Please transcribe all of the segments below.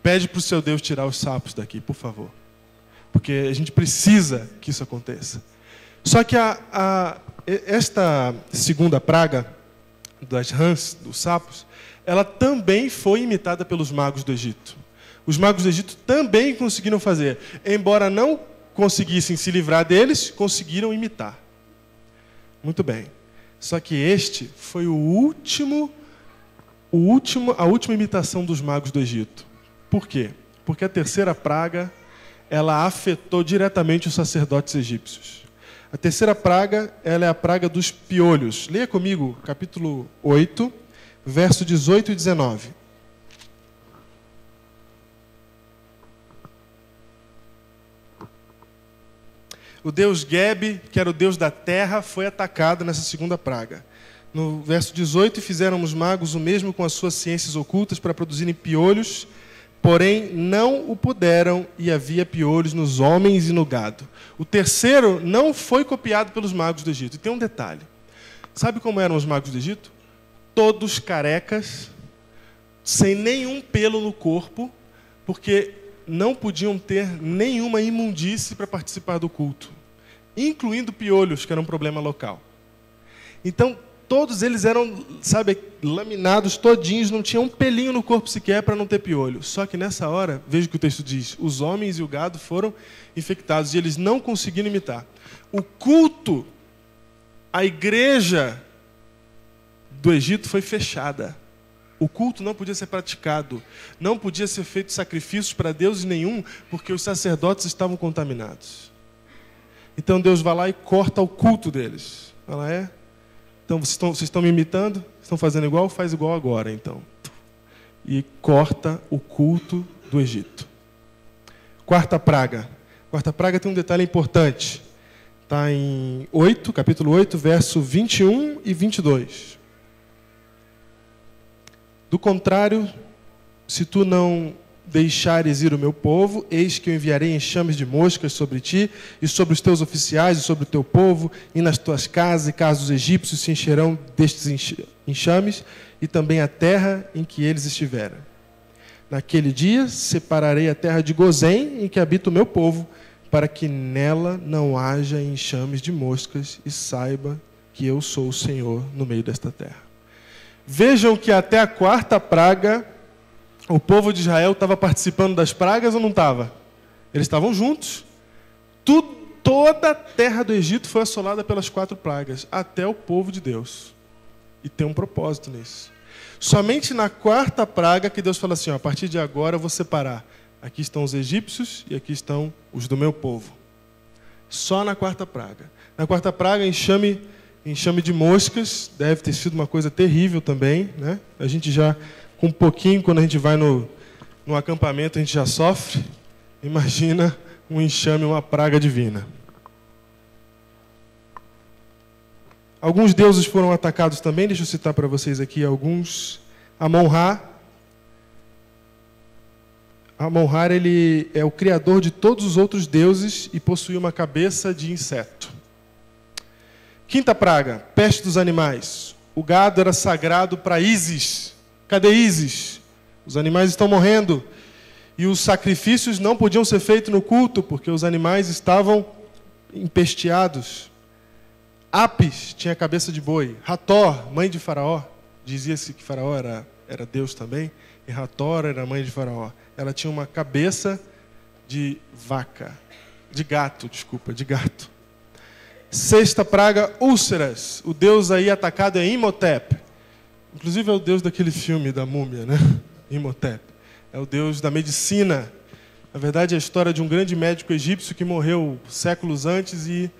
pede para o seu Deus tirar os sapos daqui, por favor. Porque a gente precisa que isso aconteça. Só que esta segunda praga das rãs, dos sapos, ela também foi imitada pelos magos do Egito. Os magos do Egito também conseguiram fazer. Embora não conseguissem se livrar deles, conseguiram imitar. Muito bem. Só que este foi a última imitação dos magos do Egito. Por quê? Porque a terceira praga, ela afetou diretamente os sacerdotes egípcios. A terceira praga, ela é a praga dos piolhos. Leia comigo, capítulo 8, verso 18 e 19. O deus Geb, que era o deus da terra, foi atacado nessa segunda praga. No verso 18, fizeram os magos o mesmo com as suas ciências ocultas para produzirem piolhos, porém não o puderam, e havia piolhos nos homens e no gado. O terceiro não foi copiado pelos magos do Egito. E tem um detalhe. Sabe como eram os magos do Egito? Todos carecas, sem nenhum pelo no corpo, porque não podiam ter nenhuma imundície para participar do culto, incluindo piolhos, que era um problema local. Então, todos eles eram, laminados todinhos, não tinha um pelinho no corpo sequer para não ter piolho. Só que nessa hora, veja o que o texto diz, os homens e o gado foram infectados e eles não conseguiram imitar. O culto, a igreja do Egito foi fechada. O culto não podia ser praticado, não podia ser feito sacrifícios para Deus nenhum, porque os sacerdotes estavam contaminados. Então Deus vai lá e corta o culto deles. Fala, então vocês estão me imitando? Estão fazendo igual? Faz igual agora, então. E corta o culto do Egito. Quarta praga. Quarta praga tem um detalhe importante. Está em capítulo 8, verso 21 e 22. Do contrário, se tu não deixares ir o meu povo, eis que eu enviarei enxames de moscas sobre ti, e sobre os teus oficiais, e sobre o teu povo, e nas tuas casas e casas dos egípcios se encherão destes enxames, e também a terra em que eles estiveram. Naquele dia separarei a terra de Gozém, em que habita o meu povo, para que nela não haja enxames de moscas, e saiba que eu sou o Senhor no meio desta terra. Vejam que até a quarta praga, o povo de Israel estava participando das pragas ou não estava? Eles estavam juntos. Toda a terra do Egito foi assolada pelas 4 pragas, até o povo de Deus. E tem um propósito nisso. Somente na quarta praga que Deus fala assim, a partir de agora eu vou separar. Aqui estão os egípcios e aqui estão os do meu povo. Só na quarta praga. Na quarta praga, enxame de moscas, deve ter sido uma coisa terrível também, né? A gente já, com um pouquinho, quando a gente vai no acampamento, a gente já sofre. Imagina um enxame, uma praga divina. Alguns deuses foram atacados também, deixa eu citar para vocês aqui alguns. Amon-Ra. Amon-Ra, ele é o criador de todos os outros deuses e possui uma cabeça de inseto. Quinta praga, peste dos animais. O gado era sagrado para Ísis. Cadê Ísis? Os animais estão morrendo. E os sacrifícios não podiam ser feitos no culto, porque os animais estavam empesteados. Apis tinha cabeça de boi. Hathor, mãe de Faraó, dizia-se que Faraó era Deus também, e Hathor era mãe de Faraó. Ela tinha uma cabeça de gato. Sexta praga, úlceras. O deus aí atacado é Imhotep. Inclusive é o deus daquele filme da múmia, né? Imhotep. É o deus da medicina. Na verdade, é a história de um grande médico egípcio que morreu séculos antes e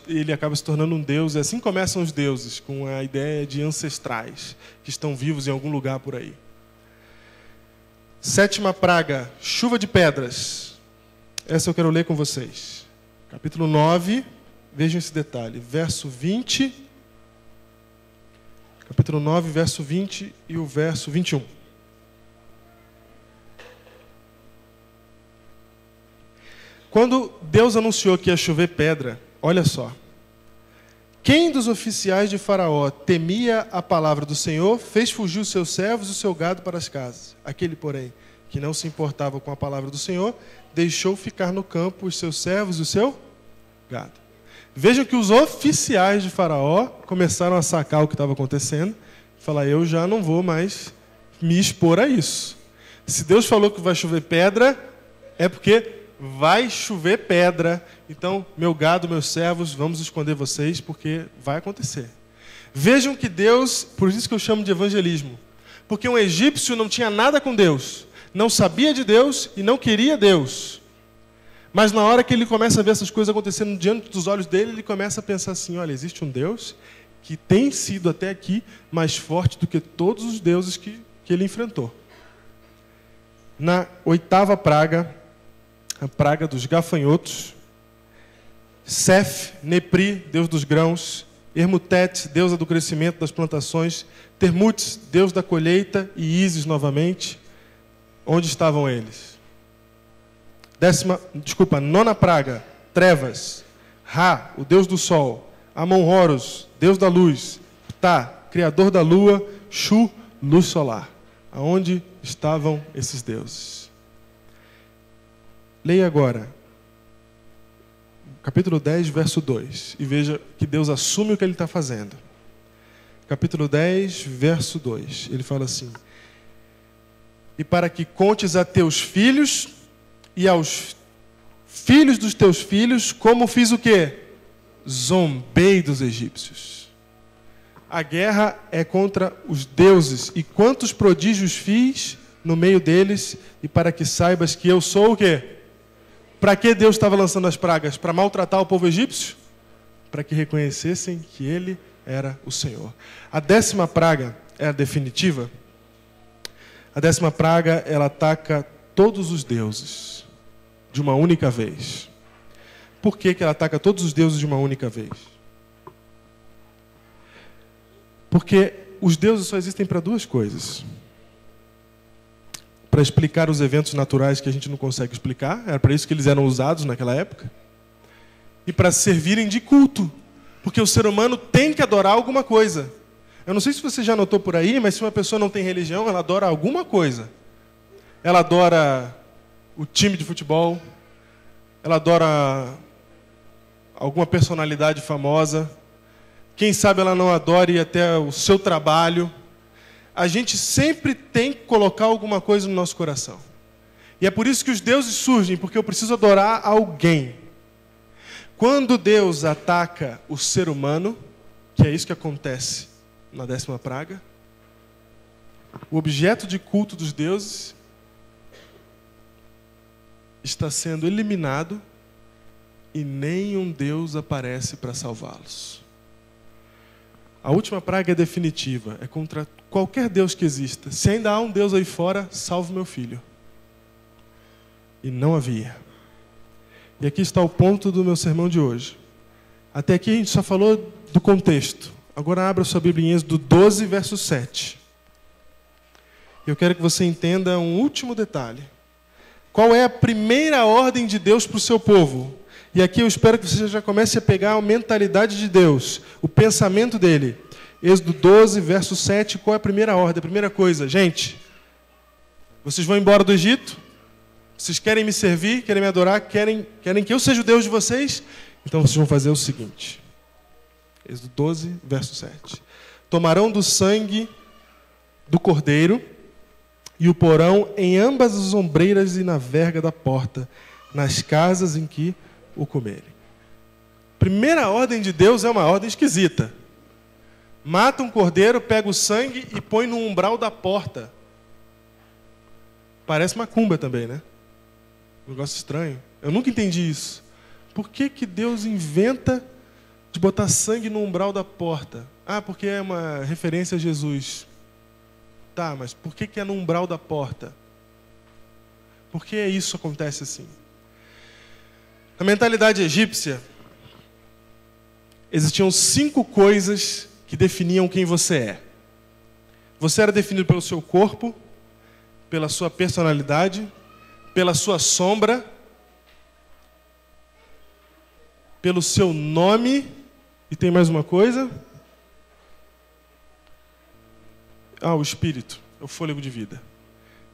ele acaba se tornando um deus. E assim começam os deuses, com a ideia de ancestrais que estão vivos em algum lugar por aí. Sétima praga, chuva de pedras. Essa eu quero ler com vocês. Capítulo 9, vejam esse detalhe. Verso 20. Capítulo 9, verso 20 e o verso 21. Quando Deus anunciou que ia chover pedra, olha só. Quem dos oficiais de Faraó temia a palavra do Senhor, fez fugir os seus servos e o seu gado para as casas. Aquele, porém, que não se importava com a palavra do Senhor, deixou ficar no campo os seus servos e o seu gado. Vejam que os oficiais de Faraó começaram a sacar o que estava acontecendo e falar: eu já não vou mais me expor a isso. Se Deus falou que vai chover pedra, é porque vai chover pedra. Então, meu gado, meus servos, vamos esconder vocês, porque vai acontecer. Vejam que Deus, por isso que eu chamo de evangelismo, porque um egípcio não tinha nada com Deus, não sabia de Deus e não queria Deus. Mas na hora que ele começa a ver essas coisas acontecendo diante dos olhos dele, ele começa a pensar assim: olha, existe um Deus que tem sido até aqui mais forte do que todos os deuses que ele enfrentou. Na 8ª praga, a praga dos gafanhotos, Sef, Nepri, deus dos grãos, Ermutete, deusa do crescimento das plantações, Termutes, deus da colheita, e Ísis novamente. Onde estavam eles? 9ª praga, trevas, Ra, o deus do sol, Amon-Horus, deus da luz, Ptah, criador da lua, Shu, luz solar. Aonde estavam esses deuses? Leia agora, capítulo 10, verso 2, e veja que Deus assume o que ele está fazendo. Capítulo 10, verso 2, ele fala assim: e para que contes a teus filhos e aos filhos dos teus filhos, como fiz o quê? Zombei dos egípcios. A guerra é contra os deuses, e quantos prodígios fiz no meio deles, e para que saibas que eu sou o quê? Para que Deus estava lançando as pragas? Para maltratar o povo egípcio? Para que reconhecessem que ele era o Senhor. A 10ª praga é a definitiva. A 10ª praga, ela ataca todos os deuses de uma única vez. Por que ela ataca todos os deuses de uma única vez? Porque os deuses só existem para duas coisas: para explicar os eventos naturais que a gente não consegue explicar, era para isso que eles eram usados naquela época, e para servirem de culto, porque o ser humano tem que adorar alguma coisa. Eu não sei se você já notou por aí, mas se uma pessoa não tem religião, ela adora alguma coisa. Ela adora o time de futebol, ela adora alguma personalidade famosa, quem sabe ela não adore até o seu trabalho. A gente sempre tem que colocar alguma coisa no nosso coração. E é por isso que os deuses surgem, porque eu preciso adorar alguém. Quando Deus ataca o ser humano, que é isso que acontece na 10ª praga, o objeto de culto dos deuses está sendo eliminado e nenhum Deus aparece para salvá-los. A última praga é definitiva, é contra qualquer Deus que exista. Se ainda há um Deus aí fora, salve meu filho. E não havia. E aqui está o ponto do meu sermão de hoje. Até aqui a gente só falou do contexto. Agora abra sua Bíblia em Êxodo 12, verso 7. Eu quero que você entenda um último detalhe. Qual é a primeira ordem de Deus para o seu povo? E aqui eu espero que você já comece a pegar a mentalidade de Deus, o pensamento dele. Êxodo 12, verso 7, qual é a primeira ordem? A primeira coisa: gente, vocês vão embora do Egito? Vocês querem me servir? Querem me adorar? Querem que eu seja o Deus de vocês? Então vocês vão fazer o seguinte. Êxodo 12, verso 7. Tomarão do sangue do cordeiro e o porão em ambas as ombreiras e na verga da porta, nas casas em que o comerem. Primeira ordem de Deus é uma ordem esquisita. Mata um cordeiro, pega o sangue e põe no umbral da porta. Parece macumba também, né? Um negócio estranho. Eu nunca entendi isso. Por que Deus inventa de botar sangue no umbral da porta? Ah, porque é uma referência a Jesus. Tá, mas por que é no umbral da porta? Por que isso acontece assim? Na mentalidade egípcia, existiam 5 coisas que definiam quem você é. Você era definido pelo seu corpo, pela sua personalidade, pela sua sombra, pelo seu nome, e tem mais uma coisa. O espírito, o fôlego de vida.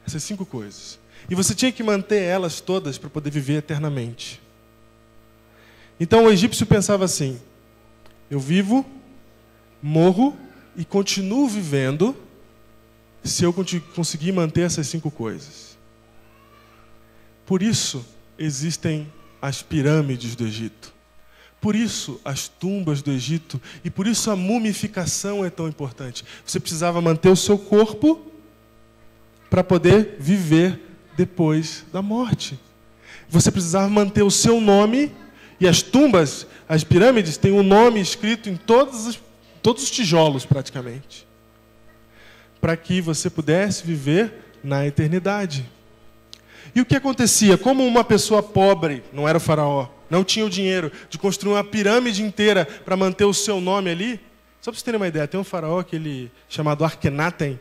Essas 5 coisas. E você tinha que manter elas todas para poder viver eternamente. Então o egípcio pensava assim: eu vivo, morro e continuo vivendo se eu conseguir manter essas 5 coisas. Por isso existem as pirâmides do Egito. Por isso as tumbas do Egito. E por isso a mumificação é tão importante. Você precisava manter o seu corpo para poder viver depois da morte. Você precisava manter o seu nome. E as tumbas, as pirâmides, têm um nome escrito em todos os tijolos, praticamente. Para que você pudesse viver na eternidade. E o que acontecia? Como uma pessoa pobre, não era o faraó, não tinha o dinheiro de construir uma pirâmide inteira para manter o seu nome ali. Só para vocês terem uma ideia, tem um faraó chamado Akhenaten,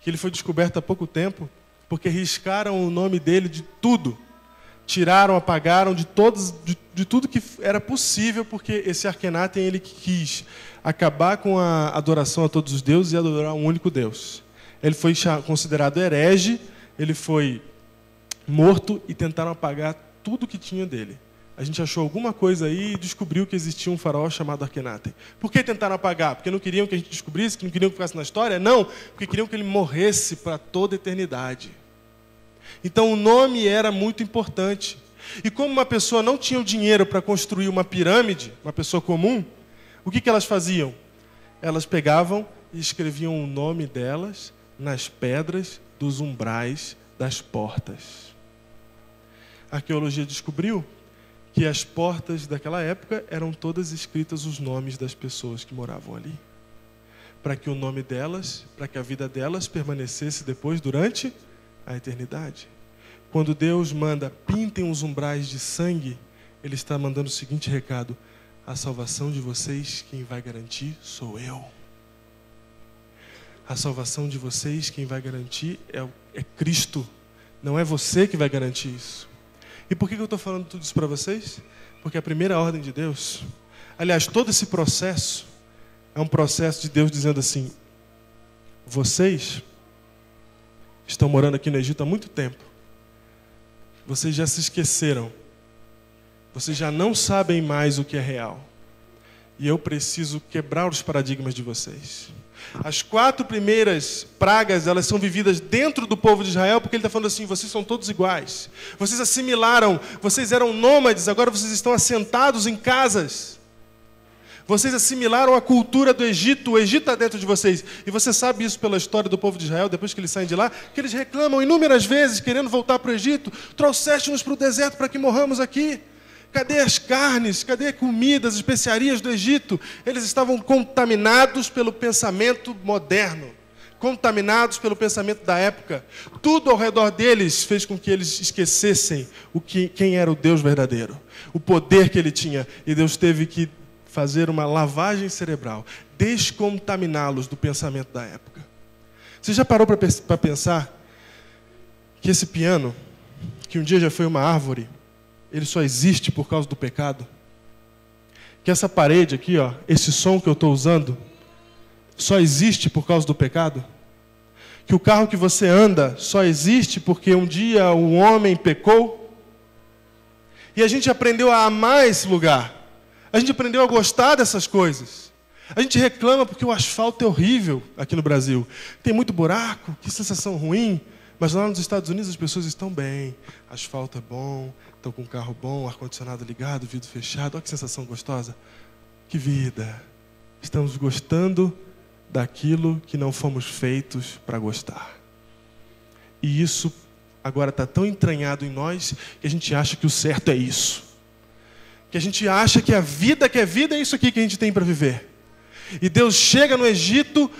que ele foi descoberto há pouco tempo, porque riscaram o nome dele de tudo. Tiraram, apagaram de tudo que era possível, porque esse Akhenaten ele quis acabar com a adoração a todos os deuses e adorar um único Deus. Ele foi considerado herege, ele foi morto e tentaram apagar tudo que tinha dele. A gente achou alguma coisa aí e descobriu que existia um faraó chamado Akhenaten. Por que tentaram apagar? Porque não queriam que a gente descobrisse, que não queriam que ficasse na história? Não, porque queriam que ele morresse para toda a eternidade. Então o nome era muito importante. E como uma pessoa não tinha o dinheiro para construir uma pirâmide, uma pessoa comum, o que elas faziam? Elas pegavam e escreviam o nome delas nas pedras dos umbrais das portas. A arqueologia descobriu que as portas daquela época eram todas escritas os nomes das pessoas que moravam ali. Para que o nome delas, para que a vida delas permanecesse depois durante a eternidade. Quando Deus manda, pintem os umbrais de sangue, Ele está mandando o seguinte recado: a salvação de vocês, quem vai garantir sou eu. A salvação de vocês, quem vai garantir é Cristo. Não é você que vai garantir isso. E por que eu estou falando tudo isso para vocês? Porque a primeira ordem de Deus, aliás, todo esse processo, é um processo de Deus dizendo assim: vocês estão morando aqui no Egito há muito tempo. Vocês já se esqueceram. Vocês já não sabem mais o que é real. E eu preciso quebrar os paradigmas de vocês. As 4 primeiras pragas, elas são vividas dentro do povo de Israel, porque ele está falando assim: vocês são todos iguais. Vocês assimilaram, vocês eram nômades, agora vocês estão assentados em casas. Vocês assimilaram a cultura do Egito, o Egito está dentro de vocês. E você sabe isso pela história do povo de Israel, depois que eles saem de lá, que eles reclamam inúmeras vezes, querendo voltar para o Egito: trouxeste-nos para o deserto para que morramos aqui. Cadê as carnes? Cadê a comida, as especiarias do Egito? Eles estavam contaminados pelo pensamento moderno, contaminados pelo pensamento da época. Tudo ao redor deles fez com que eles esquecessem quem era o Deus verdadeiro, o poder que ele tinha. E Deus teve que fazer uma lavagem cerebral, descontaminá-los do pensamento da época. Você já parou para pensar que esse piano, que um dia já foi uma árvore, ele só existe por causa do pecado? Que essa parede aqui, ó, esse som que eu estou usando, só existe por causa do pecado? Que o carro que você anda só existe porque um dia o homem pecou? E a gente aprendeu a amar esse lugar. A gente aprendeu a gostar dessas coisas. A gente reclama porque o asfalto é horrível aqui no Brasil. Tem muito buraco, que sensação ruim. Mas lá nos Estados Unidos as pessoas estão bem. Asfalto é bom, estão com um carro bom, ar-condicionado ligado, vidro fechado. Olha que sensação gostosa. Que vida. Estamos gostando daquilo que não fomos feitos para gostar. E isso agora está tão entranhado em nós que a gente acha que o certo é isso. Que a gente acha que a vida é isso aqui que a gente tem para viver. E Deus chega no Egito